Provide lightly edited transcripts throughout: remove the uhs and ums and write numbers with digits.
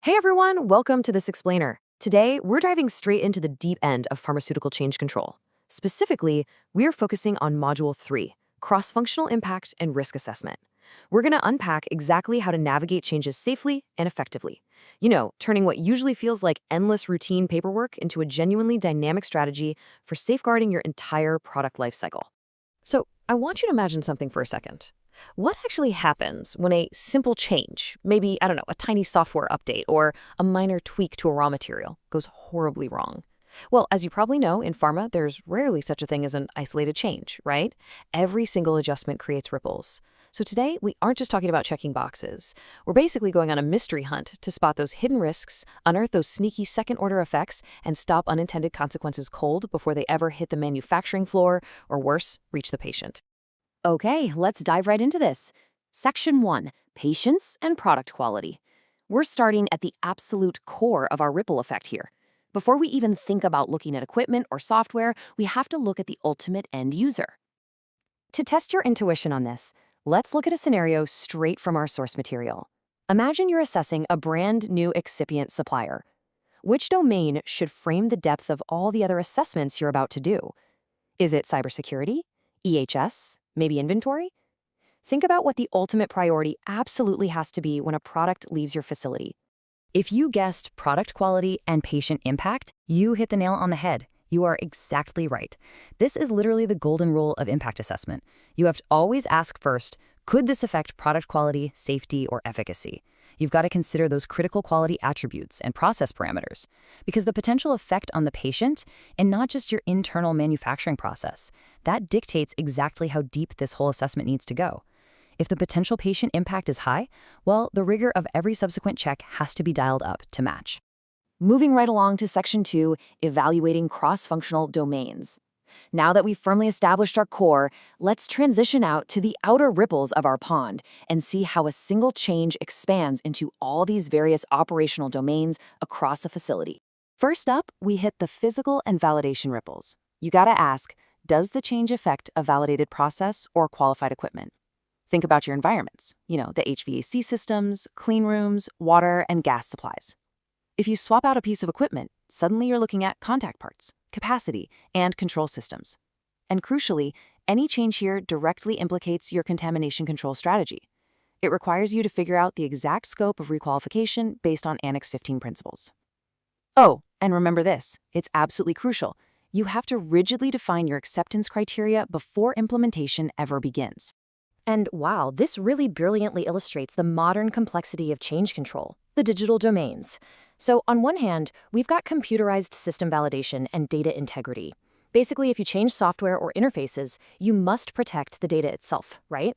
Hey everyone, welcome to This Explainer. Today, we're diving straight into the deep end of pharmaceutical change control. Specifically, we are focusing on Module 3, Cross-Functional Impact and Risk Assessment. We're going to unpack exactly how to navigate changes safely and effectively. Turning what usually feels like endless routine paperwork into a genuinely dynamic strategy for safeguarding your entire product lifecycle. So, I want you to imagine something for a second. What actually happens when a simple change, maybe, a tiny software update or a minor tweak to a raw material, goes horribly wrong? Well, as you probably know, in pharma, there's rarely such a thing as an isolated change, right? Every single adjustment creates ripples. So today, we aren't just talking about checking boxes. We're basically going on a mystery hunt to spot those hidden risks, unearth those sneaky second-order effects, and stop unintended consequences cold before they ever hit the manufacturing floor, or worse, reach the patient. Okay, let's dive right into this. Section 1, Patients and Product Quality. We're starting at the absolute core of our ripple effect here. Before we even think about looking at equipment or software, we have to look at the ultimate end user. To test your intuition on this, let's look at a scenario straight from our source material. Imagine you're assessing a brand new excipient supplier. Which domain should frame the depth of all the other assessments you're about to do? Is it cybersecurity? EHS? Maybe inventory? Think about what the ultimate priority absolutely has to be when a product leaves your facility. If you guessed product quality and patient impact, you hit the nail on the head. You are exactly right. This is literally the golden rule of impact assessment. You have to always ask first, could this affect product quality, safety, or efficacy? You've got to consider those critical quality attributes and process parameters, because the potential effect on the patient, and not just your internal manufacturing process, that dictates exactly how deep this whole assessment needs to go. If the potential patient impact is high, well, the rigor of every subsequent check has to be dialed up to match. Moving right along to Section 2, Evaluating Cross-Functional Domains. Now that we've firmly established our core, let's transition out to the outer ripples of our pond and see how a single change expands into all these various operational domains across a facility. First up, we hit the physical and validation ripples. You gotta ask, does the change affect a validated process or qualified equipment? Think about your environments, the HVAC systems, clean rooms, water, and gas supplies. If you swap out a piece of equipment, suddenly you're looking at contact parts, capacity, and control systems. And crucially, any change here directly implicates your contamination control strategy. It requires you to figure out the exact scope of requalification based on Annex 15 principles. Oh, and remember this, it's absolutely crucial. You have to rigidly define your acceptance criteria before implementation ever begins. And wow, this really brilliantly illustrates the modern complexity of change control, the digital domains. So on one hand, we've got computerized system validation and data integrity. Basically, if you change software or interfaces, you must protect the data itself, right?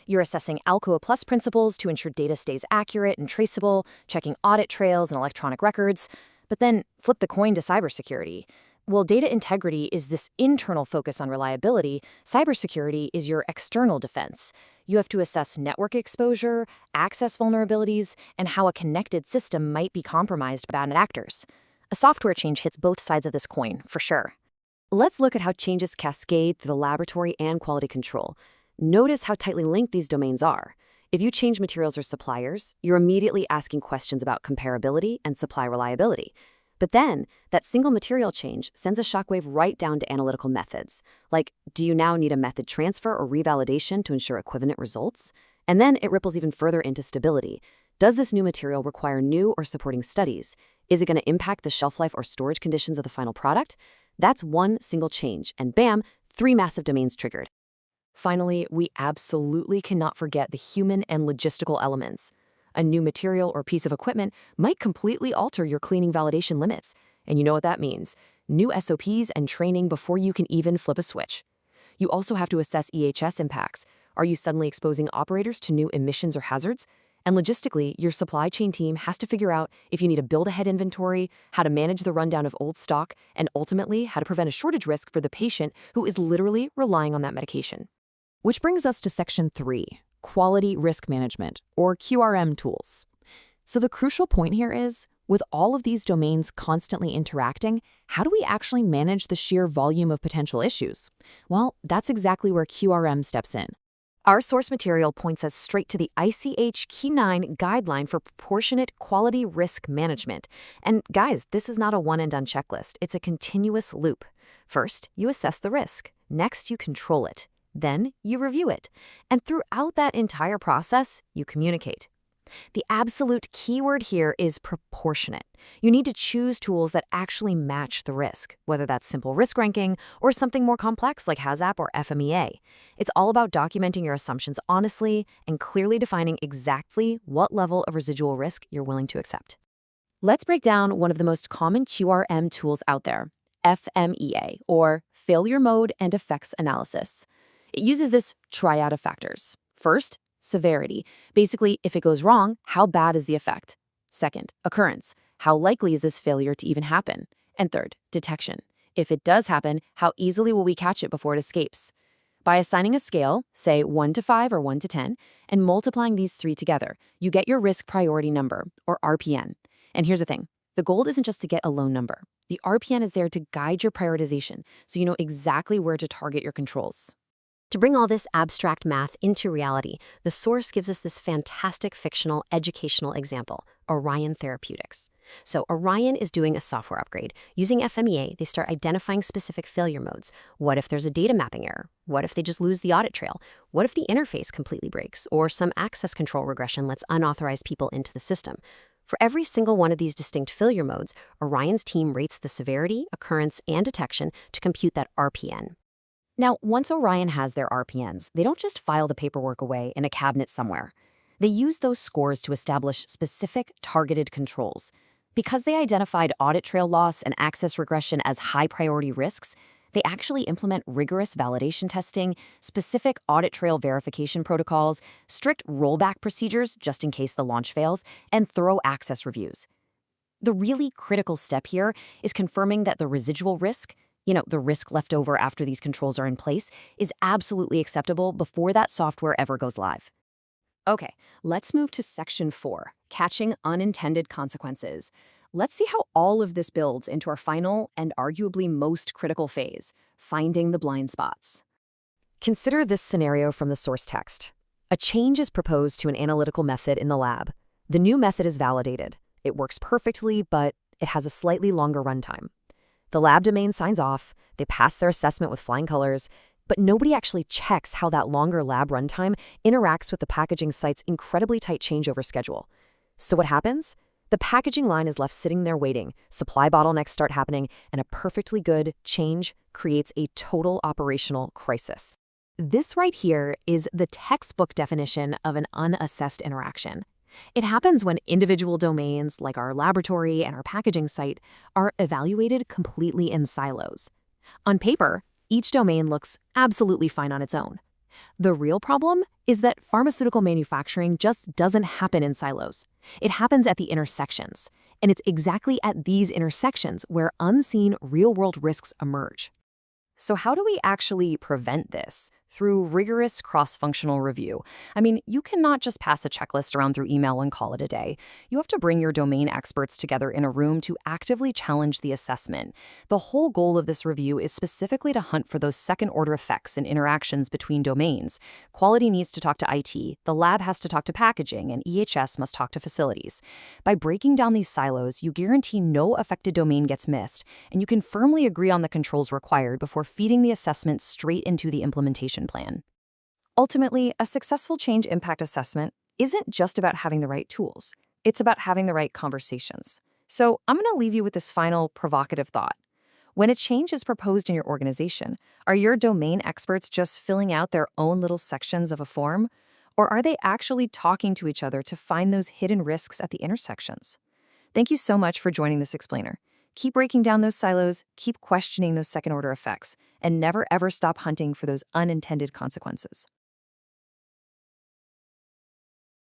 You're assessing Alcoa Plus principles to ensure data stays accurate and traceable, checking audit trails and electronic records. But then flip the coin to cybersecurity. While data integrity is this internal focus on reliability, cybersecurity is your external defense. You have to assess network exposure, access vulnerabilities, and how a connected system might be compromised by bad actors. A software change hits both sides of this coin, for sure. Let's look at how changes cascade through the laboratory and quality control. Notice how tightly linked these domains are. If you change materials or suppliers, you're immediately asking questions about comparability and supply reliability. But then, that single material change sends a shockwave right down to analytical methods. Like, do you now need a method transfer or revalidation to ensure equivalent results? And then it ripples even further into stability. Does this new material require new or supporting studies? Is it going to impact the shelf life or storage conditions of the final product? That's one single change, and bam, 3 massive domains triggered. Finally, we absolutely cannot forget the human and logistical elements. A new material or piece of equipment might completely alter your cleaning validation limits. And you know what that means. New SOPs and training before you can even flip a switch. You also have to assess EHS impacts. Are you suddenly exposing operators to new emissions or hazards? And logistically, your supply chain team has to figure out if you need to build ahead inventory, how to manage the rundown of old stock, and ultimately how to prevent a shortage risk for the patient who is literally relying on that medication. Which brings us to Section 3. Quality Risk Management, or QRM tools. So the crucial point here is, with all of these domains constantly interacting, how do we actually manage the sheer volume of potential issues? Well, that's exactly where QRM steps in. Our source material points us straight to the ICH Key 9 guideline for proportionate quality risk management. And guys, this is not a one-and-done checklist. It's a continuous loop. First, you assess the risk. Next, you control it. Then, you review it. And throughout that entire process, you communicate. The absolute key word here is proportionate. You need to choose tools that actually match the risk, whether that's simple risk ranking or something more complex like HAZAP or FMEA. It's all about documenting your assumptions honestly and clearly defining exactly what level of residual risk you're willing to accept. Let's break down one of the most common QRM tools out there, FMEA, or Failure Mode and Effects Analysis. It uses this triad of factors. First, severity. Basically, if it goes wrong, how bad is the effect? Second, occurrence. How likely is this failure to even happen? And third, detection. If it does happen, how easily will we catch it before it escapes? By assigning a scale, say 1 to 5 or 1 to 10, and multiplying these three together, you get your risk priority number, or RPN. And here's the thing. The goal isn't just to get a low number. The RPN is there to guide your prioritization, so you know exactly where to target your controls. To bring all this abstract math into reality, the source gives us this fantastic fictional educational example, Orion Therapeutics. So Orion is doing a software upgrade. Using FMEA, they start identifying specific failure modes. What if there's a data mapping error? What if they just lose the audit trail? What if the interface completely breaks? Or some access control regression lets unauthorized people into the system? For every single one of these distinct failure modes, Orion's team rates the severity, occurrence, and detection to compute that RPN. Now, once Orion has their RPNs, they don't just file the paperwork away in a cabinet somewhere. They use those scores to establish specific, targeted controls. Because they identified audit trail loss and access regression as high-priority risks, they actually implement rigorous validation testing, specific audit trail verification protocols, strict rollback procedures just in case the launch fails, and thorough access reviews. The really critical step here is confirming that the residual risk, the risk left over after these controls are in place, is absolutely acceptable before that software ever goes live. Okay, let's move to Section 4, Catching Unintended Consequences. Let's see how all of this builds into our final and arguably most critical phase, finding the blind spots. Consider this scenario from the source text. A change is proposed to an analytical method in the lab. The new method is validated. It works perfectly, but it has a slightly longer runtime. The lab domain signs off, they pass their assessment with flying colors, but nobody actually checks how that longer lab runtime interacts with the packaging site's incredibly tight changeover schedule. So what happens? The packaging line is left sitting there waiting, supply bottlenecks start happening, and a perfectly good change creates a total operational crisis. This right here is the textbook definition of an unassessed interaction. It happens when individual domains, like our laboratory and our packaging site, are evaluated completely in silos. On paper, each domain looks absolutely fine on its own. The real problem is that pharmaceutical manufacturing just doesn't happen in silos. It happens at the intersections, and it's exactly at these intersections where unseen real-world risks emerge. So how do we actually prevent this? Through rigorous cross-functional review. I mean, you cannot just pass a checklist around through email and call it a day. You have to bring your domain experts together in a room to actively challenge the assessment. The whole goal of this review is specifically to hunt for those second-order effects and interactions between domains. Quality needs to talk to IT, the lab has to talk to packaging, and EHS must talk to facilities. By breaking down these silos, you guarantee no affected domain gets missed, and you can firmly agree on the controls required before feeding the assessment straight into the implementation plan. Ultimately, a successful change impact assessment isn't just about having the right tools. It's about having the right conversations. So I'm going to leave you with this final provocative thought. When a change is proposed in your organization, are your domain experts just filling out their own little sections of a form? Or are they actually talking to each other to find those hidden risks at the intersections? Thank you so much for joining this explainer. Keep breaking down those silos, keep questioning those second-order effects, and never ever stop hunting for those unintended consequences.